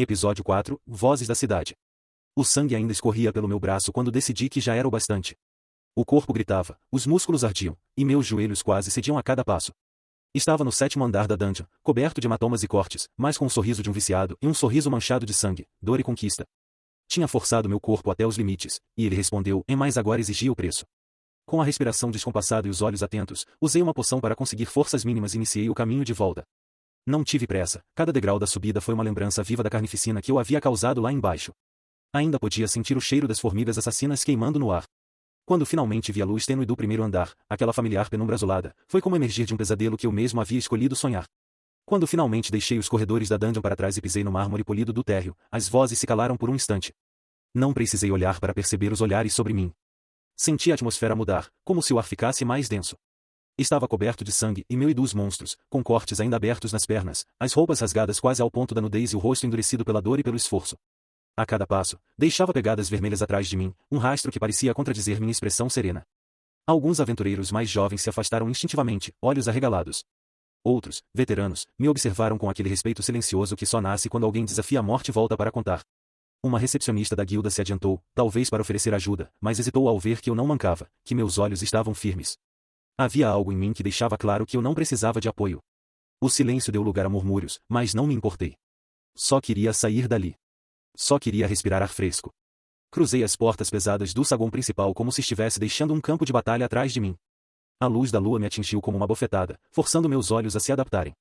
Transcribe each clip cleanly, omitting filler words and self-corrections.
Episódio 4, Vozes da Cidade. O sangue ainda escorria pelo meu braço quando decidi que já era o bastante. O corpo gritava, os músculos ardiam, e meus joelhos quase cediam a cada passo. Estava no 7º andar da dungeon, coberto de hematomas e cortes, mas com o sorriso de um viciado e um sorriso manchado de sangue, dor e conquista. Tinha forçado meu corpo até os limites, e ele respondeu, mas agora exigia o preço. Com a respiração descompassada e os olhos atentos, usei uma poção para conseguir forças mínimas e iniciei o caminho de volta. Não tive pressa, cada degrau da subida foi uma lembrança viva da carnificina que eu havia causado lá embaixo. Ainda podia sentir o cheiro das formigas assassinas queimando no ar. Quando finalmente vi a luz tênue do primeiro andar, aquela familiar penumbra azulada, foi como emergir de um pesadelo que eu mesmo havia escolhido sonhar. Quando finalmente deixei os corredores da dungeon para trás e pisei no mármore polido do térreo, as vozes se calaram por um instante. Não precisei olhar para perceber os olhares sobre mim. Senti a atmosfera mudar, como se o ar ficasse mais denso. Estava coberto de sangue e meio dos monstros, com cortes ainda abertos nas pernas, as roupas rasgadas quase ao ponto da nudez e o rosto endurecido pela dor e pelo esforço. A cada passo, deixava pegadas vermelhas atrás de mim, um rastro que parecia contradizer minha expressão serena. Alguns aventureiros mais jovens se afastaram instintivamente, olhos arregalados. Outros, veteranos, me observaram com aquele respeito silencioso que só nasce quando alguém desafia a morte e volta para contar. Uma recepcionista da guilda se adiantou, talvez para oferecer ajuda, mas hesitou ao ver que eu não mancava, que meus olhos estavam firmes. Havia algo em mim que deixava claro que eu não precisava de apoio. O silêncio deu lugar a murmúrios, mas não me importei. Só queria sair dali. Só queria respirar ar fresco. Cruzei as portas pesadas do saguão principal como se estivesse deixando um campo de batalha atrás de mim. A luz da lua me atingiu como uma bofetada, forçando meus olhos a se adaptarem.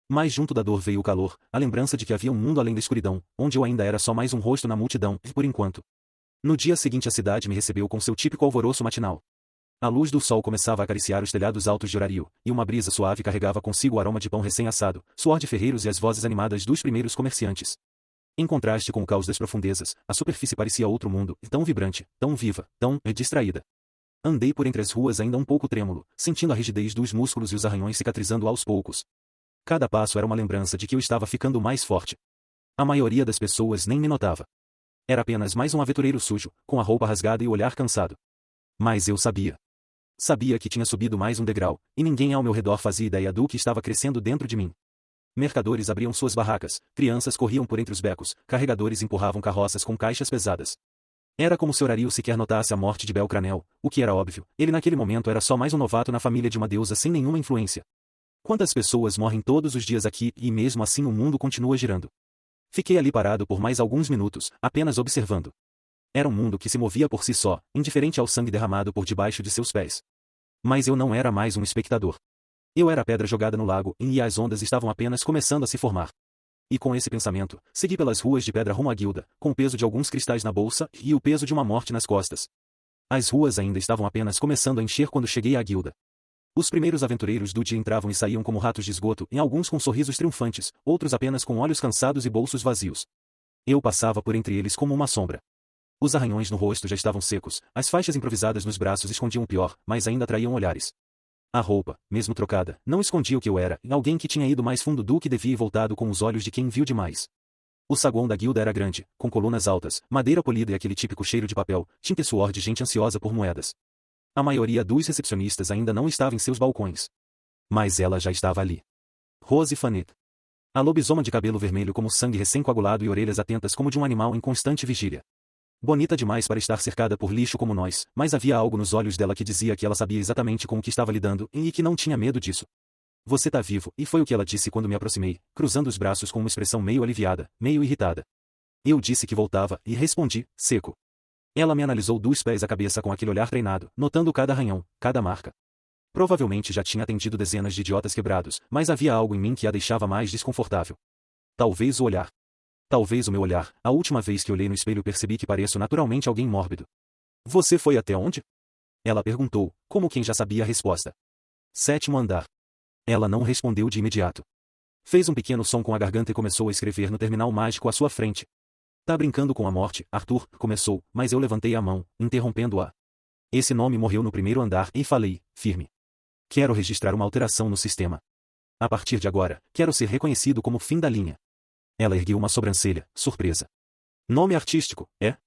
Mas junto da dor veio o calor, a lembrança de que havia um mundo além da escuridão, onde eu ainda era só mais um rosto na multidão, por enquanto. No dia seguinte a cidade me recebeu com seu típico alvoroço matinal. A luz do sol começava a acariciar os telhados altos de Horário, e uma brisa suave carregava consigo o aroma de pão recém-assado, suor de ferreiros e as vozes animadas dos primeiros comerciantes. Em contraste com o caos das profundezas, a superfície parecia outro mundo, tão vibrante, tão viva, tão distraída. Andei por entre as ruas ainda um pouco trêmulo, sentindo a rigidez dos músculos e os arranhões cicatrizando aos poucos. Cada passo era uma lembrança de que eu estava ficando mais forte. A maioria das pessoas nem me notava. Era apenas mais um aventureiro sujo, com a roupa rasgada e o olhar cansado. Mas eu sabia. Sabia que tinha subido mais um degrau, e ninguém ao meu redor fazia ideia do que estava crescendo dentro de mim. Mercadores abriam suas barracas, crianças corriam por entre os becos, carregadores empurravam carroças com caixas pesadas. Era como se Horário sequer notasse a morte de Belcranel, o que era óbvio, ele naquele momento era só mais um novato na família de uma deusa sem nenhuma influência. Quantas pessoas morrem todos os dias aqui e mesmo assim o mundo continua girando? Fiquei ali parado por mais alguns minutos, apenas observando. Era um mundo que se movia por si só, indiferente ao sangue derramado por debaixo de seus pés. Mas eu não era mais um espectador. Eu era a pedra jogada no lago, e as ondas estavam apenas começando a se formar. E com esse pensamento, segui pelas ruas de pedra rumo à guilda, com o peso de alguns cristais na bolsa e o peso de uma morte nas costas. As ruas ainda estavam apenas começando a encher quando cheguei à guilda. Os primeiros aventureiros do dia entravam e saíam como ratos de esgoto, em alguns com sorrisos triunfantes, outros apenas com olhos cansados e bolsos vazios. Eu passava por entre eles como uma sombra. Os arranhões no rosto já estavam secos, as faixas improvisadas nos braços escondiam o pior, mas ainda atraíam olhares. A roupa, mesmo trocada, não escondia o que eu era, alguém que tinha ido mais fundo do que devia e voltado com os olhos de quem viu demais. O saguão da guilda era grande, com colunas altas, madeira polida e aquele típico cheiro de papel, tinta e suor de gente ansiosa por moedas. A maioria dos recepcionistas ainda não estava em seus balcões. Mas ela já estava ali. Rose Fanet. A lobisoma de cabelo vermelho como sangue recém-coagulado e orelhas atentas como de um animal em constante vigília. Bonita demais para estar cercada por lixo como nós, mas havia algo nos olhos dela que dizia que ela sabia exatamente com o que estava lidando e que não tinha medo disso. Você tá vivo, e foi o que ela disse quando me aproximei, cruzando os braços com uma expressão meio aliviada, meio irritada. Eu disse que voltava, e respondi, seco. Ela me analisou dos pés à cabeça com aquele olhar treinado, notando cada arranhão, cada marca. Provavelmente já tinha atendido dezenas de idiotas quebrados, mas havia algo em mim que a deixava mais desconfortável. Talvez o olhar. Talvez o meu olhar, a última vez que olhei no espelho percebi que pareço naturalmente alguém mórbido. Você foi até onde? Ela perguntou, como quem já sabia a resposta. 7º andar. Ela não respondeu de imediato. Fez um pequeno som com a garganta e começou a escrever no terminal mágico à sua frente. Tá brincando com a morte, Arthur, começou, mas eu levantei a mão, interrompendo-a. Esse nome morreu no 1º andar e falei, firme. Quero registrar uma alteração no sistema. A partir de agora, quero ser reconhecido como fim da linha. Ela ergueu uma sobrancelha, surpresa. Nome artístico, é?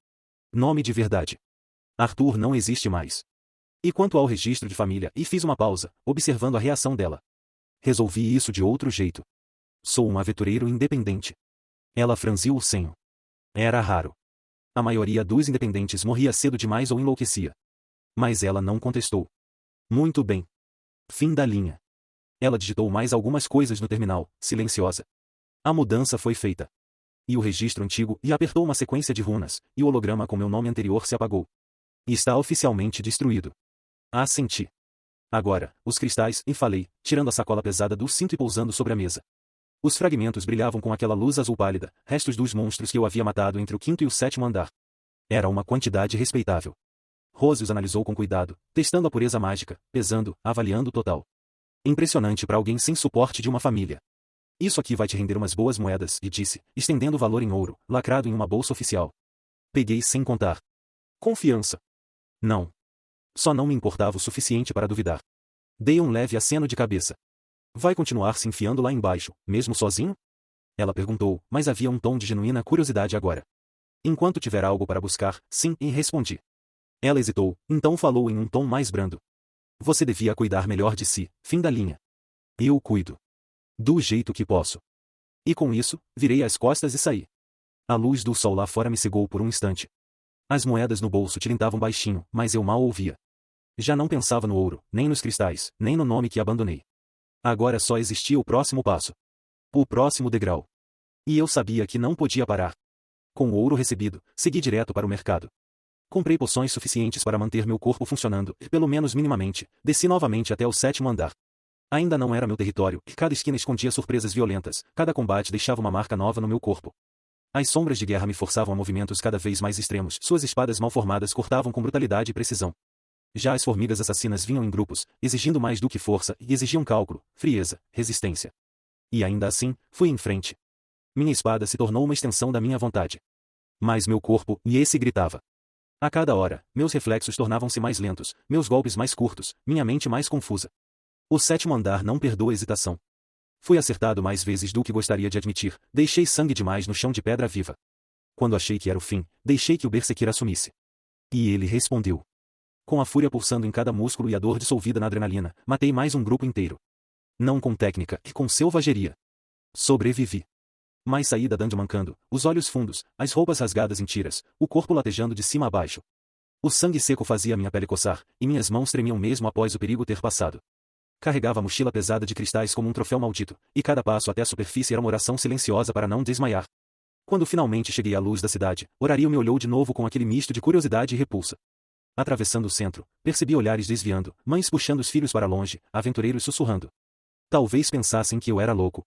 Nome de verdade. Arthur não existe mais. E quanto ao registro de família, e fiz uma pausa, observando a reação dela. Resolvi isso de outro jeito. Sou um aventureiro independente. Ela franziu o senho. Era raro. A maioria dos independentes morria cedo demais ou enlouquecia. Mas ela não contestou. Muito bem. Fim da linha. Ela digitou mais algumas coisas no terminal, silenciosa. A mudança foi feita. E o registro antigo, e apertou uma sequência de runas, e o holograma com meu nome anterior se apagou. Está oficialmente destruído. Assenti. Agora, os cristais, e falei, tirando a sacola pesada do cinto e pousando sobre a mesa. Os fragmentos brilhavam com aquela luz azul pálida, restos dos monstros que eu havia matado entre o quinto e o sétimo andar. Era uma quantidade respeitável. Rose os analisou com cuidado, testando a pureza mágica, pesando, avaliando o total. Impressionante para alguém sem suporte de uma família. Isso aqui vai te render umas boas moedas, e disse, estendendo o valor em ouro, lacrado em uma bolsa oficial. Peguei sem contar. Confiança. Não. Só não me importava o suficiente para duvidar. Dei um leve aceno de cabeça. Vai continuar se enfiando lá embaixo, mesmo sozinho? Ela perguntou, mas havia um tom de genuína curiosidade agora. Enquanto tiver algo para buscar, sim, e respondi. Ela hesitou, então falou em um tom mais brando. Você devia cuidar melhor de si, fim da linha. Eu cuido. Do jeito que posso. E com isso, virei as costas e saí. A luz do sol lá fora me cegou por um instante. As moedas no bolso tilintavam baixinho, mas eu mal ouvia. Já não pensava no ouro, nem nos cristais, nem no nome que abandonei. Agora só existia o próximo passo. O próximo degrau. E eu sabia que não podia parar. Com o ouro recebido, segui direto para o mercado. Comprei poções suficientes para manter meu corpo funcionando, e pelo menos minimamente, desci novamente até o sétimo andar. Ainda não era meu território, e cada esquina escondia surpresas violentas, cada combate deixava uma marca nova no meu corpo. As sombras de guerra me forçavam a movimentos cada vez mais extremos, suas espadas mal formadas cortavam com brutalidade e precisão. Já as formigas assassinas vinham em grupos, exigindo mais do que força, e exigiam cálculo, frieza, resistência. E ainda assim, fui em frente. Minha espada se tornou uma extensão da minha vontade. Mas meu corpo, e esse gritava. A cada hora, meus reflexos tornavam-se mais lentos, meus golpes mais curtos, minha mente mais confusa. O sétimo andar não perdoa hesitação. Fui acertado mais vezes do que gostaria de admitir, deixei sangue demais no chão de pedra viva. Quando achei que era o fim, deixei que o Berserker assumisse. E ele respondeu. Com a fúria pulsando em cada músculo e a dor dissolvida na adrenalina, matei mais um grupo inteiro. Não com técnica, e com selvageria. Sobrevivi. Mas saí da dungeon mancando, os olhos fundos, as roupas rasgadas em tiras, o corpo latejando de cima a baixo. O sangue seco fazia minha pele coçar, e minhas mãos tremiam mesmo após o perigo ter passado. Carregava a mochila pesada de cristais como um troféu maldito, e cada passo até a superfície era uma oração silenciosa para não desmaiar. Quando finalmente cheguei à luz da cidade, Horario me olhou de novo com aquele misto de curiosidade e repulsa. Atravessando o centro, percebi olhares desviando, mães puxando os filhos para longe, aventureiros sussurrando. Talvez pensassem que eu era louco.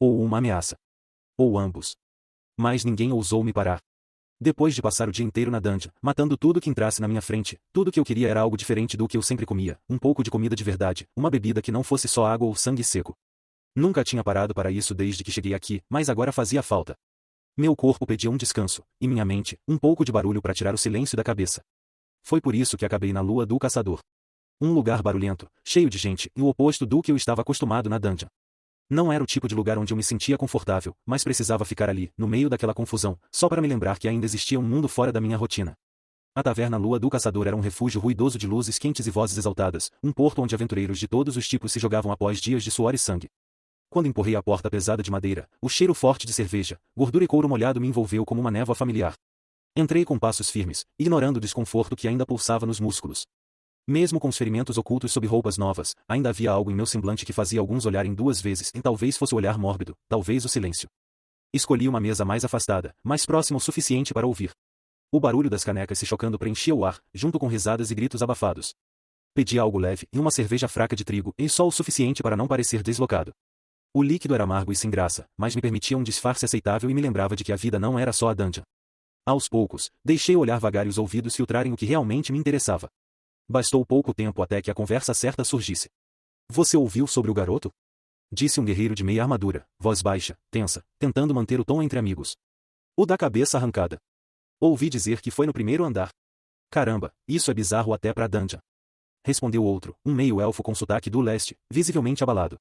Ou uma ameaça. Ou ambos. Mas ninguém ousou me parar. Depois de passar o dia inteiro na dungeon, matando tudo que entrasse na minha frente, tudo que eu queria era algo diferente do que eu sempre comia, um pouco de comida de verdade, uma bebida que não fosse só água ou sangue seco. Nunca tinha parado para isso desde que cheguei aqui, mas agora fazia falta. Meu corpo pedia um descanso, e minha mente, um pouco de barulho para tirar o silêncio da cabeça. Foi por isso que acabei na Lua do Caçador. Um lugar barulhento, cheio de gente, e o oposto do que eu estava acostumado na dungeon. Não era o tipo de lugar onde eu me sentia confortável, mas precisava ficar ali, no meio daquela confusão, só para me lembrar que ainda existia um mundo fora da minha rotina. A taverna Lua do Caçador era um refúgio ruidoso de luzes quentes e vozes exaltadas, um porto onde aventureiros de todos os tipos se jogavam após dias de suor e sangue. Quando empurrei a porta pesada de madeira, o cheiro forte de cerveja, gordura e couro molhado me envolveu como uma névoa familiar. Entrei com passos firmes, ignorando o desconforto que ainda pulsava nos músculos. Mesmo com os ferimentos ocultos sob roupas novas, ainda havia algo em meu semblante que fazia alguns olharem duas vezes, e talvez fosse o olhar mórbido, talvez o silêncio. Escolhi uma mesa mais afastada, mais próxima o suficiente para ouvir. O barulho das canecas se chocando preenchia o ar, junto com risadas e gritos abafados. Pedi algo leve, e uma cerveja fraca de trigo, e só o suficiente para não parecer deslocado. O líquido era amargo e sem graça, mas me permitia um disfarce aceitável e me lembrava de que a vida não era só a dungeon. Aos poucos, deixei o olhar vagar e os ouvidos filtrarem o que realmente me interessava. Bastou pouco tempo até que a conversa certa surgisse. Você ouviu sobre o garoto? Disse um guerreiro de meia armadura, voz baixa, tensa, tentando manter o tom entre amigos. O da cabeça arrancada. Ouvi dizer que foi no primeiro andar. Caramba, isso é bizarro até pra dungeon. Respondeu outro, um meio-elfo com sotaque do leste, visivelmente abalado.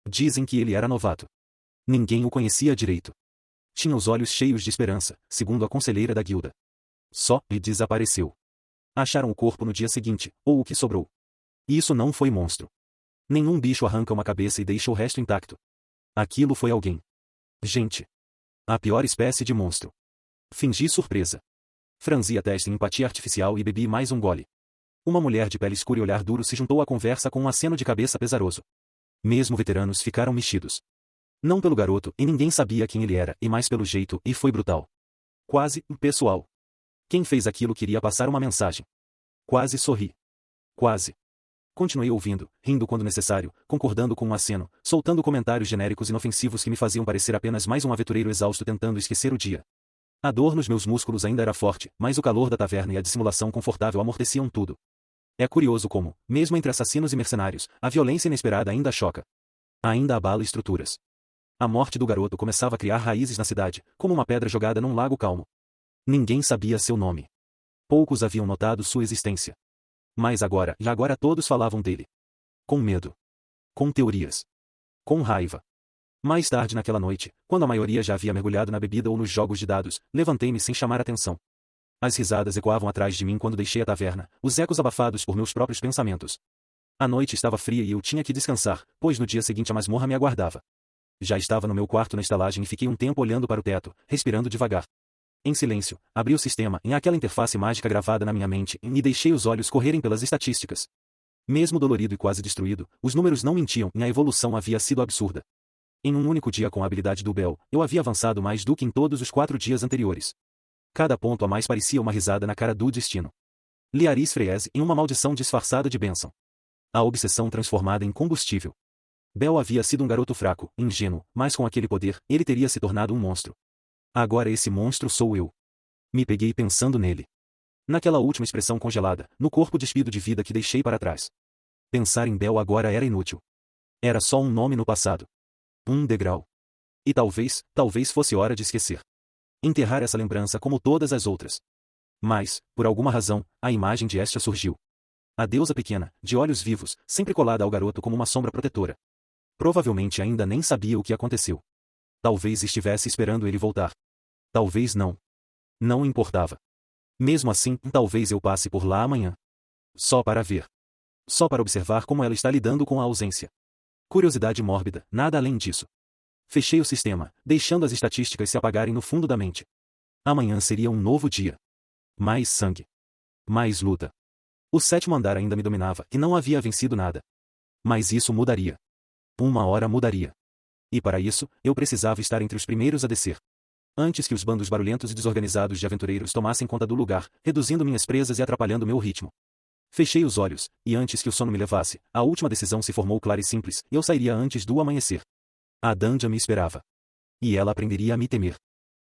Dizem que ele era novato. Ninguém o conhecia direito. Tinha os olhos cheios de esperança, segundo a conselheira da guilda. Só, e desapareceu. Acharam o corpo no dia seguinte, ou o que sobrou. Isso não foi monstro. Nenhum bicho arranca uma cabeça e deixa o resto intacto. Aquilo foi alguém. Gente. A pior espécie de monstro. Fingi surpresa. Franzi a testa em empatia artificial e bebi mais um gole. Uma mulher de pele escura e olhar duro se juntou à conversa com um aceno de cabeça pesaroso. Mesmo veteranos ficaram mexidos. Não pelo garoto, e ninguém sabia quem ele era, e mais pelo jeito, e foi brutal. Quase, pessoal. Quem fez aquilo queria passar uma mensagem. Quase sorri. Quase. Continuei ouvindo, rindo quando necessário, concordando com um aceno, soltando comentários genéricos inofensivos que me faziam parecer apenas mais um aventureiro exausto tentando esquecer o dia. A dor nos meus músculos ainda era forte, mas o calor da taverna e a dissimulação confortável amorteciam tudo. É curioso como, mesmo entre assassinos e mercenários, a violência inesperada ainda choca. Ainda abala estruturas. A morte do garoto começava a criar raízes na cidade, como uma pedra jogada num lago calmo. Ninguém sabia seu nome. Poucos haviam notado sua existência. Mas agora todos falavam dele. Com medo. Com teorias. Com raiva. Mais tarde naquela noite, quando a maioria já havia mergulhado na bebida ou nos jogos de dados, levantei-me sem chamar atenção. As risadas ecoavam atrás de mim quando deixei a taverna, os ecos abafados por meus próprios pensamentos. A noite estava fria e eu tinha que descansar, pois no dia seguinte a masmorra me aguardava. Já estava no meu quarto na estalagem e fiquei um tempo olhando para o teto, respirando devagar. Em silêncio, abri o sistema em aquela interface mágica gravada na minha mente e deixei os olhos correrem pelas estatísticas. Mesmo dolorido e quase destruído, os números não mentiam e a evolução havia sido absurda. Em um único dia com a habilidade do Bell, eu havia avançado mais do que em todos os 4 dias anteriores. Cada ponto a mais parecia uma risada na cara do destino. Liaris Freeze em uma maldição disfarçada de bênção. A obsessão transformada em combustível. Bell havia sido um garoto fraco, ingênuo, mas com aquele poder, ele teria se tornado um monstro. Agora esse monstro sou eu. Me peguei pensando nele. Naquela última expressão congelada, no corpo despido de vida que deixei para trás. Pensar em Bell agora era inútil. Era só um nome no passado. Um degrau. E talvez fosse hora de esquecer. Enterrar essa lembrança como todas as outras. Mas, por alguma razão, a imagem de Estia surgiu. A deusa pequena, de olhos vivos, sempre colada ao garoto como uma sombra protetora. Provavelmente ainda nem sabia o que aconteceu. Talvez estivesse esperando ele voltar. Talvez não. Não importava. Mesmo assim, talvez eu passe por lá amanhã. Só para ver. Só para observar como ela está lidando com a ausência. Curiosidade mórbida, nada além disso. Fechei o sistema, deixando as estatísticas se apagarem no fundo da mente. Amanhã seria um novo dia. Mais sangue. Mais luta. O 7º andar ainda me dominava e não havia vencido nada. Mas isso mudaria. Uma hora mudaria. E para isso, eu precisava estar entre os primeiros a descer. Antes que os bandos barulhentos e desorganizados de aventureiros tomassem conta do lugar, reduzindo minhas presas e atrapalhando meu ritmo. Fechei os olhos, e antes que o sono me levasse, a última decisão se formou clara e simples, eu sairia antes do amanhecer. A Dandia me esperava. E ela aprenderia a me temer.